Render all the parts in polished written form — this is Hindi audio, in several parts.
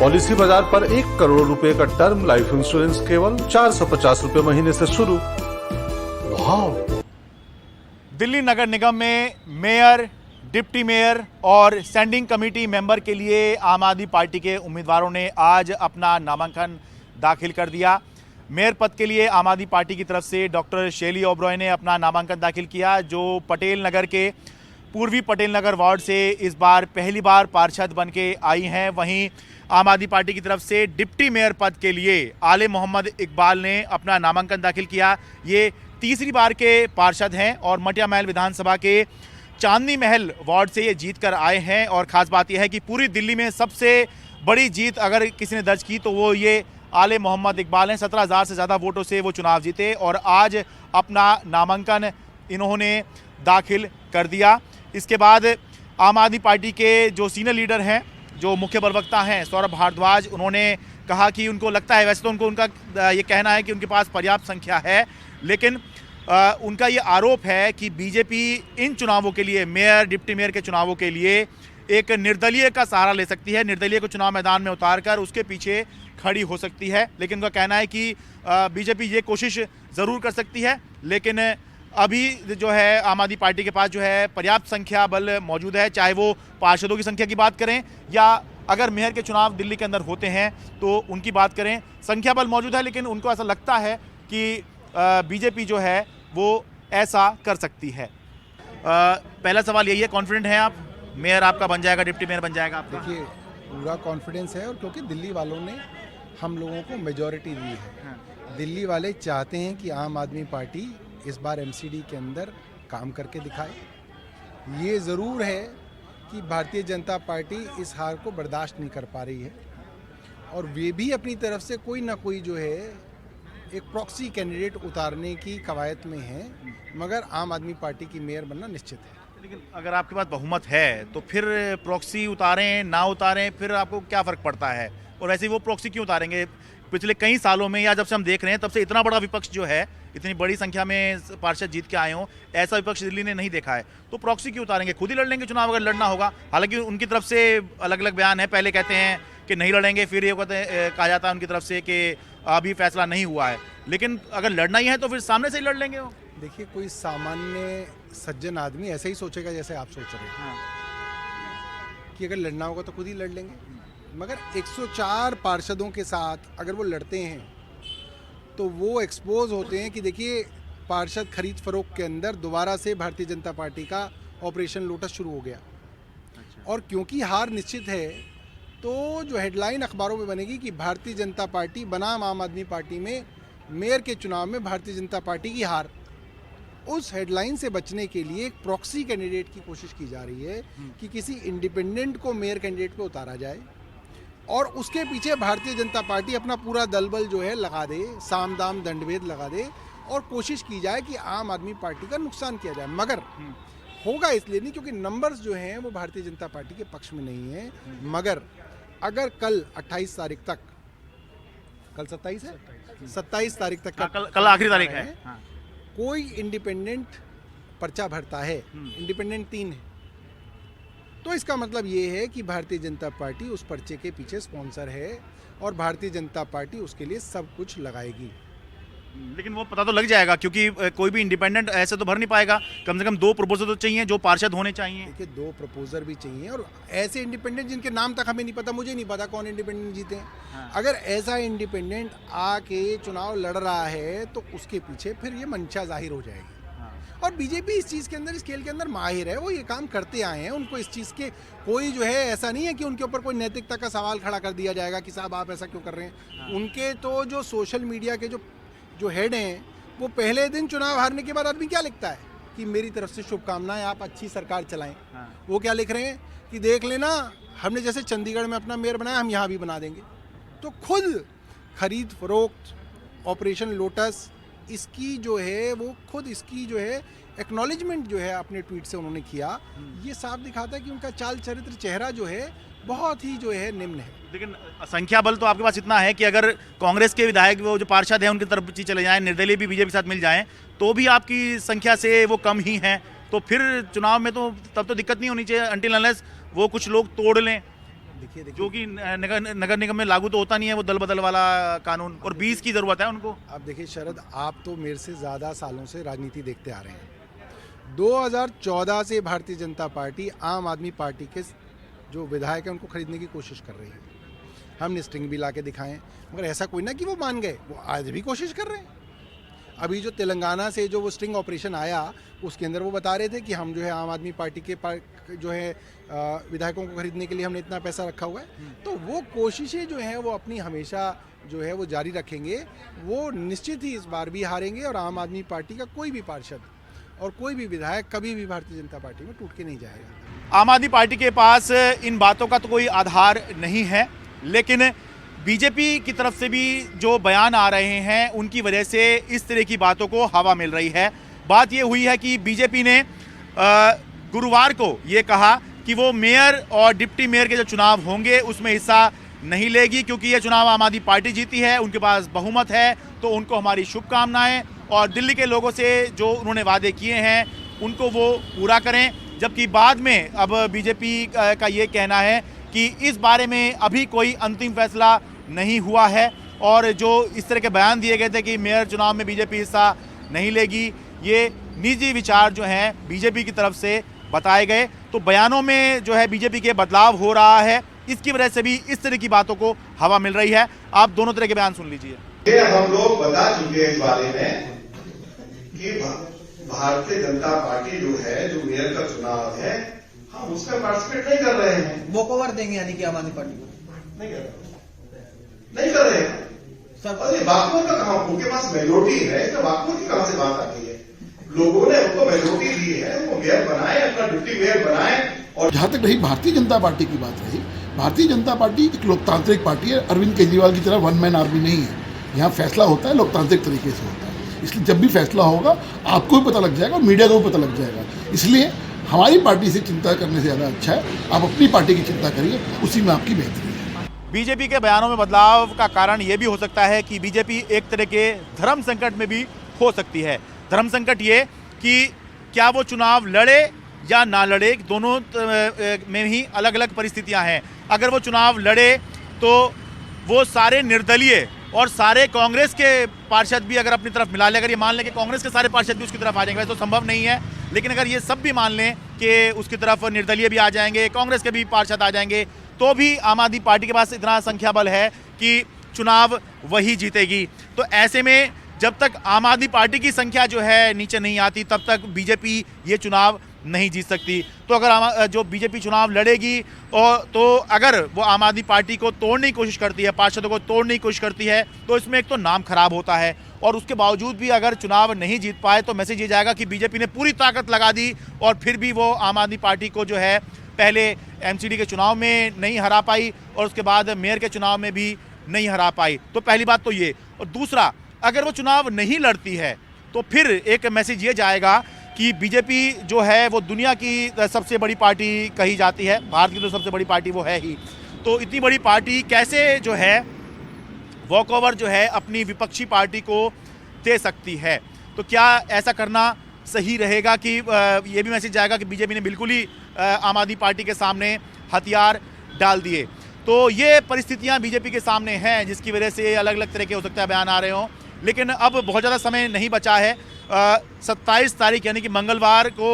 पॉलिसी बाजार पर 1 करोड़ रुपए का टर्म लाइफ इंश्योरेंस केवल 450 रुपए महीने से शुरू। वाह! दिल्ली नगर निगम में मेयर, डिप्टी मेयर और स्टैंडिंग कमेटी मेंबर के लिए आम आदमी पार्टी के उम्मीदवारों ने आज अपना नामांकन दाखिल कर दिया। मेयर पद के लिए आम आदमी पार्टी की तरफ से डॉक्टर शेली ओबरॉय ने अपना नामांकन दाखिल किया, जो पटेल नगर के पूर्वी पटेल नगर वार्ड से इस बार पहली बार पार्षद बन के आई हैं। वहीं आम आदमी पार्टी की तरफ से डिप्टी मेयर पद के लिए आले मोहम्मद इकबाल ने अपना नामांकन दाखिल किया। ये तीसरी बार के पार्षद हैं और मटिया महल विधानसभा के चांदनी महल वार्ड से ये जीत कर आए हैं। और ख़ास बात यह है कि पूरी दिल्ली में सबसे बड़ी जीत अगर किसी ने दर्ज की तो वो ये आले मोहम्मद इकबाल हैं। 17,000 से ज़्यादा वोटों से वो चुनाव जीते और आज अपना नामांकन इन्होंने दाखिल कर दिया। इसके बाद आम आदमी पार्टी के जो सीनियर लीडर हैं, जो मुख्य प्रवक्ता हैं सौरभ भारद्वाज, उन्होंने कहा कि उनको लगता है, वैसे तो उनका ये कहना है कि उनके पास पर्याप्त संख्या है, लेकिन उनका ये आरोप है कि बीजेपी इन चुनावों के लिए, मेयर डिप्टी मेयर के चुनावों के लिए एक निर्दलीय का सहारा ले सकती है, निर्दलीय को चुनाव मैदान में उतारकर उसके पीछे खड़ी हो सकती है। लेकिन उनका कहना है कि बीजेपी ये कोशिश ज़रूर कर सकती है, लेकिन अभी जो है आम आदमी पार्टी के पास जो है पर्याप्त संख्या बल मौजूद है, चाहे वो पार्षदों की संख्या की बात करें या अगर मेयर के चुनाव दिल्ली के अंदर होते हैं तो उनकी बात करें, संख्या बल मौजूद है। लेकिन उनको ऐसा लगता है कि बीजेपी जो है वो ऐसा कर सकती है। पहला सवाल यही है, कॉन्फिडेंट हैं आप, मेयर आपका बन जाएगा, डिप्टी मेयर बन जाएगा आपका? देखिए, पूरा कॉन्फिडेंस है, और क्योंकि दिल्ली वालों ने हम लोगों को मेजॉरिटी दी है। दिल्ली वाले चाहते हैं कि आम आदमी पार्टी इस बार एमसीडी के अंदर काम करके दिखाए। ये ज़रूर है कि भारतीय जनता पार्टी इस हार को बर्दाश्त नहीं कर पा रही है और वे भी अपनी तरफ से कोई ना कोई जो है एक प्रॉक्सी कैंडिडेट उतारने की कवायद में है, मगर आम आदमी पार्टी की मेयर बनना निश्चित है। लेकिन अगर आपके पास बहुमत है तो फिर प्रॉक्सी उतारें ना उतारें, फिर आपको क्या फ़र्क पड़ता है? और वैसे ही वो प्रॉक्सी क्यों उतारेंगे? पिछले कई सालों में या जब से हम देख रहे हैं तब से इतना बड़ा विपक्ष जो है, इतनी बड़ी संख्या में पार्षद जीत के आए हों, ऐसा विपक्ष दिल्ली ने नहीं देखा है, तो प्रॉक्सी क्यों उतारेंगे? खुद ही लड़ लेंगे चुनाव अगर लड़ना होगा। हालांकि उनकी तरफ से अलग अलग बयान है, पहले कहते हैं कि नहीं लड़ेंगे, फिर ये कहा जाता है उनकी तरफ से कि अभी फैसला नहीं हुआ है। लेकिन अगर लड़ना ही है तो फिर सामने से ही लड़ लेंगे वो। देखिए, कोई सामान्य सज्जन आदमी ऐसे ही सोचेगा जैसे आप सोच रहे हैं कि अगर लड़ना होगा तो खुद ही लड़ लेंगे, मगर 104 पार्षदों के साथ अगर वो लड़ते हैं तो वो एक्सपोज होते हैं कि देखिए, पार्षद खरीद फरोख्त के अंदर दोबारा से भारतीय जनता पार्टी का ऑपरेशन लोटस शुरू हो गया। और क्योंकि हार निश्चित है तो जो हेडलाइन अखबारों में बनेगी कि भारतीय जनता पार्टी बनाम आम आदमी पार्टी में मेयर के चुनाव में भारतीय जनता पार्टी की हार, उस हेडलाइन से बचने के लिए एक प्रॉक्सी कैंडिडेट की कोशिश की जा रही है कि किसी इंडिपेंडेंट को मेयर कैंडिडेट पे उतारा जाए और उसके पीछे भारतीय जनता पार्टी अपना पूरा दलबल जो है लगा दे, साम दाम दंडभेद लगा दे और कोशिश की जाए कि आम आदमी पार्टी का नुकसान किया जाए। मगर होगा इसलिए नहीं क्योंकि नंबर्स जो हैं वो भारतीय जनता पार्टी के पक्ष में नहीं है। मगर अगर कल 28 तारीख तक, कल 27 है, 27 तारीख तक का कल आखिरी तारीख है, कोई इंडिपेंडेंट पर्चा भरता है, इंडिपेंडेंट 3 है, तो इसका मतलब ये है कि भारतीय जनता पार्टी उस पर्चे के पीछे स्पॉन्सर है और भारतीय जनता पार्टी उसके लिए सब कुछ लगाएगी। लेकिन वो पता तो लग जाएगा क्योंकि कोई भी इंडिपेंडेंट ऐसे तो भर नहीं पाएगा। कम से कम 2 प्रपोजल तो चाहिए जो पार्षद होने चाहिए। देखिए, 2 प्रपोजल भी चाहिए और ऐसे इंडिपेंडेंट जिनके नाम तक हमें नहीं पता, मुझे नहीं पता कौन इंडिपेंडेंट जीते हैं। अगर ऐसा इंडिपेंडेंट आके चुनाव लड़ रहा है तो उसके पीछे फिर ये मंशा जाहिर हो जाएगी। और बीजेपी इस चीज़ के अंदर, इस खेल के अंदर माहिर है, वो ये काम करते आए हैं। उनको इस चीज़ के कोई जो है ऐसा नहीं है कि उनके ऊपर कोई नैतिकता का सवाल खड़ा कर दिया जाएगा कि साहब आप ऐसा क्यों कर रहे हैं। उनके तो जो सोशल मीडिया के जो हेड हैं, वो पहले दिन चुनाव हारने के बाद आदमी क्या लिखता है कि मेरी तरफ से शुभकामनाएं, आप अच्छी सरकार चलाएं। वो क्या लिख रहे हैं कि देख लेना, हमने जैसे चंडीगढ़ में अपना मेयर बनाया, हम यहाँ भी बना देंगे। तो खुद खरीद फरोख्त, ऑपरेशन लोटस, इसकी जो है वो खुद इसकी जो है एक्नॉलेजमेंट जो है अपने ट्वीट से उन्होंने किया। ये साफ दिखाता है कि उनका चाल चरित्र, चेहरा जो है बहुत ही जो है निम्न है। लेकिन संख्या बल तो आपके पास इतना है कि अगर कांग्रेस के विधायक वो जो पार्षद हैं उनकी तरफ चले जाएं, निर्दलीय भी बीजेपी के साथ मिल जाएं, तो भी आपकी संख्या से वो कम ही हैं। तो फिर चुनाव में तो तब तो दिक्कत नहीं होनी चाहिए, अनटिल अनलेस वो कुछ लोग तोड़ लें देखिए जो कि नगर निगम में लागू तो होता नहीं है वो दल बदल वाला कानून, और 20 की जरूरत है उनको। अब देखिए शरद, आप तो मेरे से ज़्यादा सालों से राजनीति देखते आ रहे हैं। 2014 से भारतीय जनता पार्टी आम आदमी पार्टी के जो विधायक हैं उनको खरीदने की कोशिश कर रही है। हमने स्ट्रिंग भी ला के दिखाएं, मगर ऐसा कोई ना कि वो मान गए, वो आज भी कोशिश कर रहे हैं। अभी जो तेलंगाना से जो वो स्ट्रिंग ऑपरेशन आया उसके अंदर वो बता रहे थे कि हम जो है आम आदमी पार्टी के जो है विधायकों को खरीदने के लिए हमने इतना पैसा रखा हुआ है। तो वो कोशिशें जो हैं वो अपनी हमेशा जो है वो जारी रखेंगे। वो निश्चित ही इस बार भी हारेंगे और आम आदमी पार्टी का कोई भी पार्षद और कोई भी विधायक कभी भी भारतीय जनता पार्टी में टूट के नहीं जाएगा। आम आदमी पार्टी के पास इन बातों का तो कोई आधार नहीं है, लेकिन बीजेपी की तरफ से भी जो बयान आ रहे हैं उनकी वजह से इस तरह की बातों को हवा मिल रही है। बात ये हुई है कि बीजेपी ने गुरुवार को ये कहा कि वो मेयर और डिप्टी मेयर के जो चुनाव होंगे उसमें हिस्सा नहीं लेगी, क्योंकि ये चुनाव आम आदमी पार्टी जीती है, उनके पास बहुमत है, तो उनको हमारी शुभकामनाएं, और दिल्ली के लोगों से जो उन्होंने वादे किए हैं उनको वो पूरा करें। जबकि बाद में अब बीजेपी का ये कहना है कि इस बारे में अभी कोई अंतिम फैसला नहीं हुआ है, और जो इस तरह के बयान दिए गए थे कि मेयर चुनाव में बीजेपी हिस्सा नहीं लेगी, ये निजी विचार जो हैं बीजेपी की तरफ से बताए गए। तो बयानों में जो है बीजेपी के बदलाव हो रहा है, इसकी वजह से भी इस तरह की बातों को हवा मिल रही है। आप दोनों तरह के बयान सुन लीजिए। ये हम लोग बता चुके हैं इस बारे में कि भारतीय जनता पार्टी जो है, जो मेयर का चुनाव है, हम उसमें पार्टिसिपेट नहीं कर रहे हैं। वॉक ओवर देंगे यानी कि आम आदमी पार्टी को नहीं कर रहे हैं सर। अरे वाकओवर का कहां, उनके पास मेजोरिटी है, तो वाकओवर की कहां से बात आती है? लोगों ने उनको मेजोरिटी दी है, वो मेयर बनाए, अपना डिप्टी मेयर बनाए। और जहां तक रही भारतीय जनता पार्टी की बात रही, भारतीय जनता पार्टी एक लोकतांत्रिक पार्टी है। अरविंद केजरीवाल की तरह वन मैन आर्मी नहीं है। यहाँ फैसला होता है लोकतांत्रिक तरीके से होता है, इसलिए जब भी फैसला होगा आपको भी पता लग जाएगा, मीडिया को भी पता लग जाएगा। इसलिए हमारी पार्टी से चिंता करने से ज़्यादा अच्छा है आप अपनी पार्टी की चिंता करिए, उसी में आपकी बेहतरी है। बीजेपी के बयानों में बदलाव का कारण ये भी हो सकता है कि बीजेपी एक तरह के धर्म संकट में भी हो सकती है। धर्म संकट ये कि क्या वो चुनाव लड़े या ना लड़े, दोनों में ही अलग अलग परिस्थितियां हैं। अगर वो चुनाव लड़े तो वो सारे निर्दलीय और सारे कांग्रेस के पार्षद भी अगर अपनी तरफ मिला ले, अगर ये मान लें कि कांग्रेस के सारे पार्षद भी उसकी तरफ आ जाएंगे, वैसे तो संभव नहीं है, लेकिन अगर ये सब भी मान लें कि उसकी तरफ निर्दलीय भी आ जाएंगे, कांग्रेस के भी पार्षद आ जाएंगे, तो भी आम आदमी पार्टी के पास इतना संख्या बल है कि चुनाव वही जीतेगी। तो ऐसे में जब तक आम आदमी पार्टी की संख्या जो है नीचे नहीं आती, तब तक बीजेपी ये चुनाव नहीं जीत सकती। तो अगर जो बीजेपी चुनाव लड़ेगी और तो अगर वो आम आदमी पार्टी को तोड़ने की कोशिश करती है, पार्षदों को तोड़ने की कोशिश करती है, तो इसमें एक तो नाम खराब होता है, और उसके बावजूद भी अगर चुनाव नहीं जीत पाए तो मैसेज ये जाएगा कि बीजेपी ने पूरी ताकत लगा दी और फिर भी वो आम आदमी पार्टी को जो है पहले एमसीडी के चुनाव में नहीं हरा पाई और उसके बाद मेयर के चुनाव में भी नहीं हरा पाई। तो पहली बात तो ये, और दूसरा, अगर वो चुनाव नहीं लड़ती है तो फिर एक मैसेज ये जाएगा कि बीजेपी जो है वो दुनिया की सबसे बड़ी पार्टी कही जाती है, भारत की तो सबसे बड़ी पार्टी वो है ही, तो इतनी बड़ी पार्टी कैसे जो है वॉक ओवर जो है अपनी विपक्षी पार्टी को दे सकती है। तो क्या ऐसा करना सही रहेगा कि ये भी मैसेज जाएगा कि बीजेपी ने बिल्कुल ही आम आदमी पार्टी के सामने हथियार डाल दिए। तो ये परिस्थितियां बीजेपी के सामने हैं, जिसकी वजह से अलग अलग तरह के हो सकता है बयान आ रहे हों, लेकिन अब बहुत ज़्यादा समय नहीं बचा है। 27 तारीख यानी कि मंगलवार को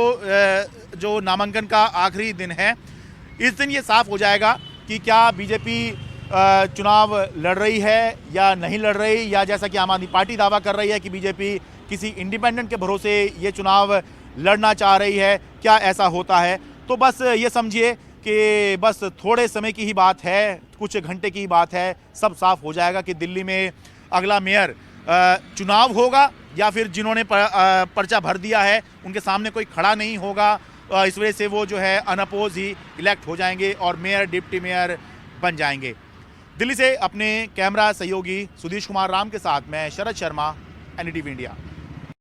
जो नामांकन का आखिरी दिन है, इस दिन ये साफ हो जाएगा कि क्या बीजेपी चुनाव लड़ रही है या नहीं लड़ रही, या जैसा कि आम आदमी पार्टी दावा कर रही है कि बीजेपी किसी इंडिपेंडेंट के भरोसे ये चुनाव लड़ना चाह रही है, क्या ऐसा होता है। तो बस ये समझिए कि बस थोड़े समय की ही बात है, कुछ घंटे की ही बात है, सब साफ हो जाएगा कि दिल्ली में अगला मेयर चुनाव होगा या फिर जिन्होंने पर्चा भर दिया है उनके सामने कोई खड़ा नहीं होगा। इस वजह से वो जो है अनअपोज ही इलेक्ट हो जाएंगे और मेयर डिप्टी मेयर बन जाएंगे। दिल्ली से अपने कैमरा सहयोगी सुधीश कुमार राम के साथ मैं शरद शर्मा, NDTV इंडिया।